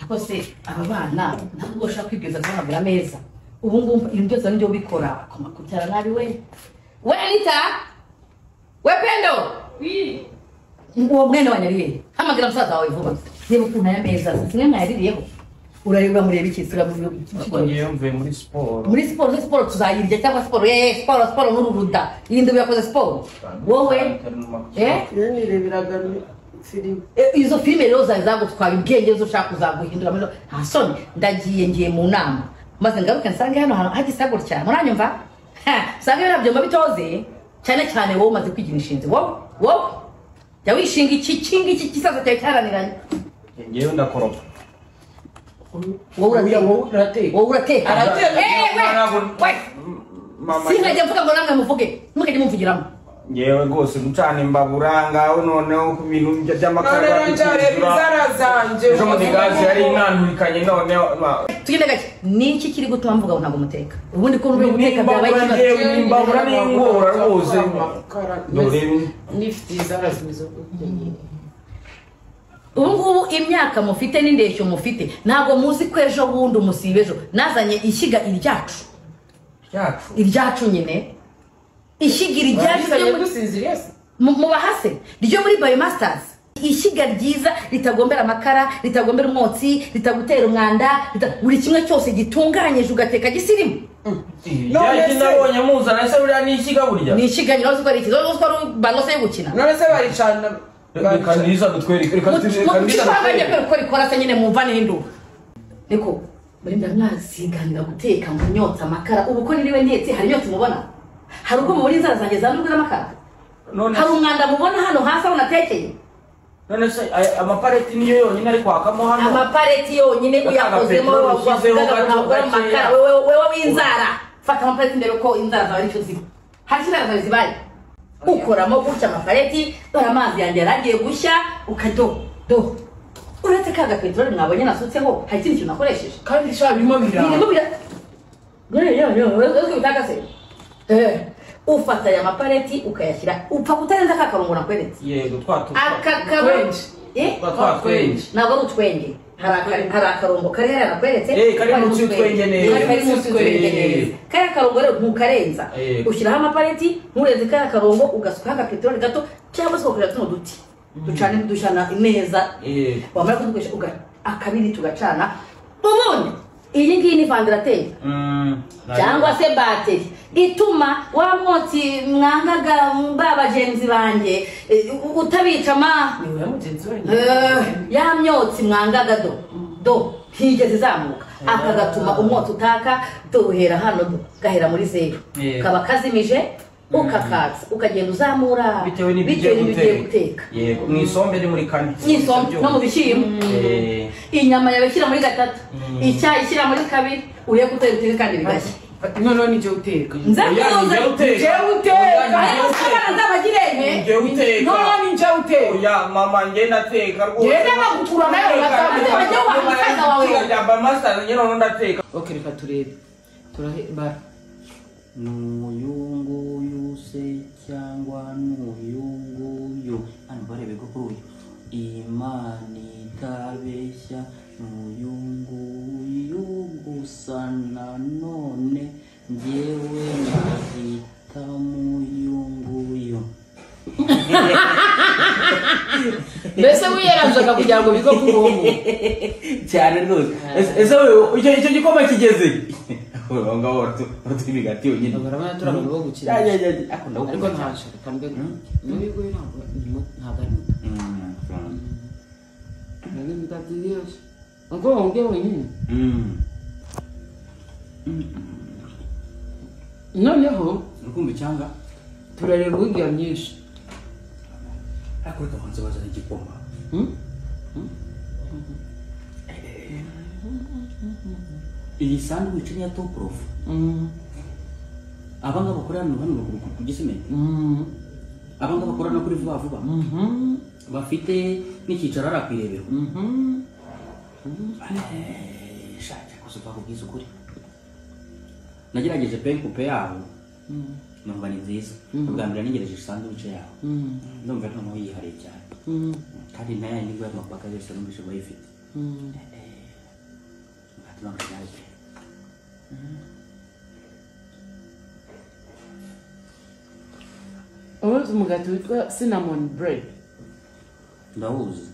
akose aba bana ntabwo ushaka kwibwiza guhanagura ameza ubu ngubu ibintu byose nibyo bikora akoma kubyara nabi we Anita we Pendo uwo mwene wanyariye hamagara musaza wawe vuba niba ukuntu aya meza simwe mwayaririyeho urareba mureba iki sura ngiye mvuye muri sport tuzayirya cyangwa sport n'ururuda yindi uyakoze sport wowe nireberaga filime izo filime rero zagutwara ubwenge zo ushaka kuzaguhindura muri nta soni ngiye mu nama maze ngaruke nsange hano hagisagura cyane muranyumva sange birabyoma bitoze cyane cyane wowe umaze kwigira inshinzi wowe jya wishinga iki kisaza cyawe cyaraniranye ngewe ndakoropa wowe urateka sinajya mvuga ngo namwe muvuge mukajya mumvugiramo ngewe rwose gucana imbabura ngaho noneho ku bintu by'amakara ejo muri gazi yari inandurikanye noneho tugende gake niki kiri gutuma mvuga ngo ntabwo muteka ubundi ko uri guteka byabaye ikibazo imbabura n'ingora rwose nifite izara zimizo ubu imyaka mufite n'indeshyo mufite ntabwo muzi ko ejo bundi umusibe ejo nazanye ishyiga iryacu nyine ishyiga iryacu mu bahase ryo muri Biomasters ishyiga ryiza ritagombera amakara ritagombera umwotsi ritagutera umwanda buri kimwe cyose gitunganyije ugateka gisirimu none nabonye muzana se buriya n'ishyiga burya n'ishyiga nyine uzi ko ari ikizo uzi ko ari balose yo gukina none se baricana kanisa dutwereke ko rikora se nyine mumva n'induru niko Brenda mwaziganira guteka ngo nyotsa amakara ubu ko niriwe ntetse hari nyotsa mubona hari uko muri inzara zanjye zandurwa n'amakara hari umwanda mubona hano hasi aho natekeye none se amapareti niyo yonyine ari kwakamo hano amapareti yonyine uyakozemo wavugaga ntabwo ari amakara wewe w'inzara fata amapareti ndebe ko inzara zawe aricyo ziba hari inzara zawe zibaye ukoramo gutya amapareti dore amazi yanjye yaragiye gushya ukadodo uretse kaga peteroli mwabonye nasutseho hari ikindi kintu nakoresheje kandi sha birimo bitagase ufata ya mapareti ukayashyira upfa kutarenza akakarungo nakweretse yego twatwenje ntabwo ari utwenge hari akarongo kari hariya nakweretse kari munsi y'utwenge neza kari akarongo rero ntukarenza ushyiraho amapareti nturenze kari akarongo ugasukaho agapeteroli gato cyangwa se ugakoresha tuno duti ducana neza wamara kudukoresha akabiri tugacana ubundi iyi ngiyi ni vandarateri cyangwa se bateri ituma wa mwotsi mwangaga babagenzi banjye utabicama ya myotsi mwangaga do higeze zamuka akagatuma umwotsi utaka duhera hano gahera muri zero kaba kazimije ukakatsa ukagenda uzamura bitewe n'ibigiye guteka yego mwisombe ni muri kane n'isombe no mu bishyimbo inyama yawe shyira muri gatatu icyayi shyira muri kabiri uye guteka kandi bigashya none nije uteka nzakuza nije uteka nzabagirene none nije uteka oya mama nge nateka rwose yenda bagukura nayo bajya wamusaza wawe yamba master nge none ndateka okay reka turebe turaheba nuyunguyu se cyangwa nuyunguyu hano barebe ko kuri uyu imana itabeshya nuyunguyu gusa nanone njyewe nahita muyunguyu mbese wiyeranzaga kugira ngo bigo kurongo cyane rwose ese icyo gikoma kigeze uranga watu imigati yonyine barabana turabona bo gukira ariko ntacyo kambe nibigo ntabwo ari nani imigati yose ngo wonge wenyine noneho ukumva cyanga turareba ugiya myinshi ariko kabanza bazana igikoma iyi sandwich ni ya top prof abanga bakorana hano ku gisementi abanga bakorana kuri vuba vuba bafite n'ikicara arapirebero shaka kusuka kubwiza ukuri nagerageje pe coupe yabo numva ni nziza ubwa mbere ningereje sandwich yabo ndumva noneho yihariye cyane kandi nayo ni gwa mapaka yose numvise bayifite tunaangalia. Uzi mugati witwa cinnamon bread. Ndawuzi.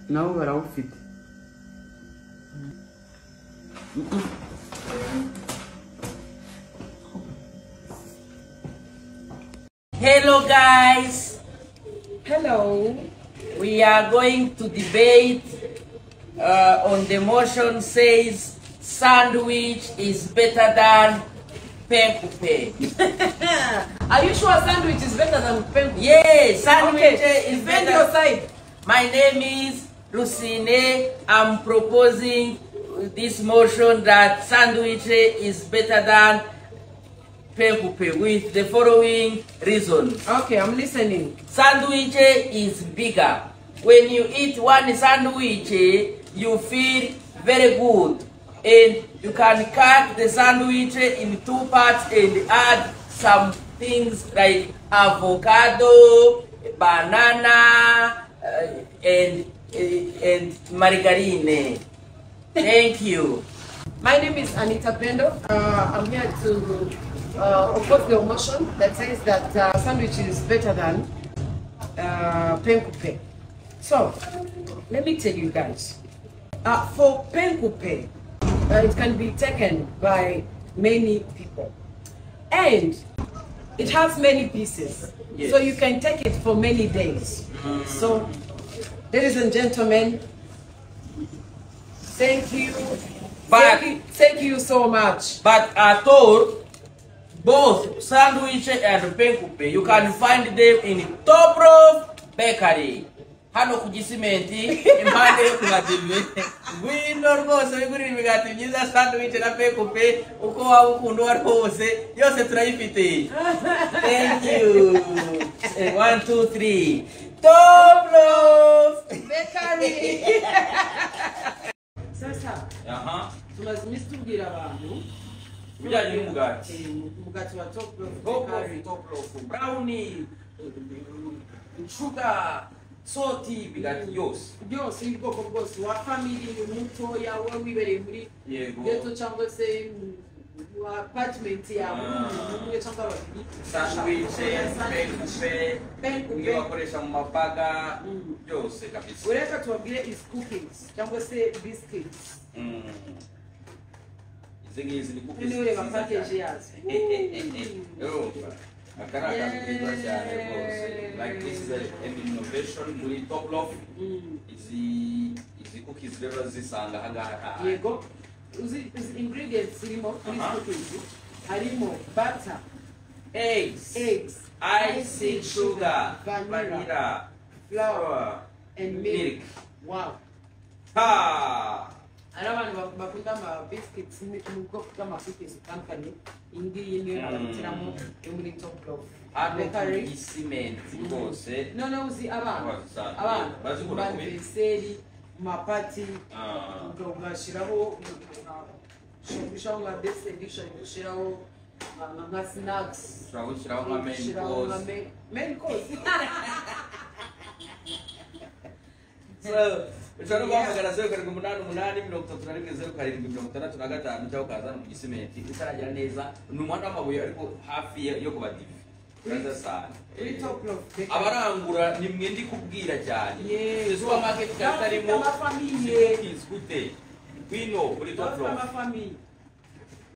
Nawo barawufite. Hello guys. Hello. We are going to debate on the motion says sandwich is better than penkupe. Are you sure sandwich is better than penkupe? Yes, sandwich is Defend better. your side. My name is Lucine. I'm proposing this motion that sandwich is better than penkupe with the following reasons. Okay, I'm listening. Sandwich is bigger. When you eat one sandwich, you feel very good. And you can cut the sandwich in 2 parts and add some things like avocado, banana, and margarine. Thank you. My name is Anita Pendo. I'm here to oppose the motion that says that sandwich is better than penkupe. So, let me tell you guys. For penkupe, it can be taken by many people. And it has many pieces. Yes. So you can take it for many days. So, ladies and gentlemen, thank you. Thank you so much. But at all, both sandwich and penkupe, you can find them in Top Rope Bakery. Hano kugisimenti impande yo kubative gwino rwose bigurira imigati myiza sandwich na penkupe uko waba ukunda wari hose yose turayifite. Thank you. 1 2 3 Top Rope Bakery. Sasa, tunazimisi tubwira abantu bijyanye n'umugati. umugati wa Top Loaf Bakery. Top Loaf brownie, sugar, salty, bigati yose. Byose y'ubwoko bwose wa family mutoya we wibereye muri ghetto cyangwa se mu apartment yawe umwe cyangwa babiri. Sandwich, penkupe, bakoresha mu mabaga byose kabisa. Ureka tubabwire is cookies cyangwa se biscuits. Izi ni cookies. Niwe reba package yazo. Like this is an innovation muri Top Loaf. Izi cookies rero zisanga hagaha. Yego. Uzi ingredients zirimo muri cookies. Harimo butter, eggs, icing sugar, vanilla, flour, and milk. Wow. Ha! Abantu bakunda ama biscuits mu bwoko bw'amacookies company ingiyi niyo abatiramo yo muri Top Loaf Bakery cement rwose. none uzi abana bazikora kubiseri mapati ugashiraho shobishaho nka dessert ushiraho nka snacks ushiraho nka main course. So ushobora guhamagara 0788 cyangwa ukazana mu gisimenti utaragira neza ni umuhanda w'amabuye ariko hafi yo kubadive neza sana. Abarangura ni mwe ndi kubwira cyane. Supermarket katarimo amafamiye gute wino muri Top Loaf.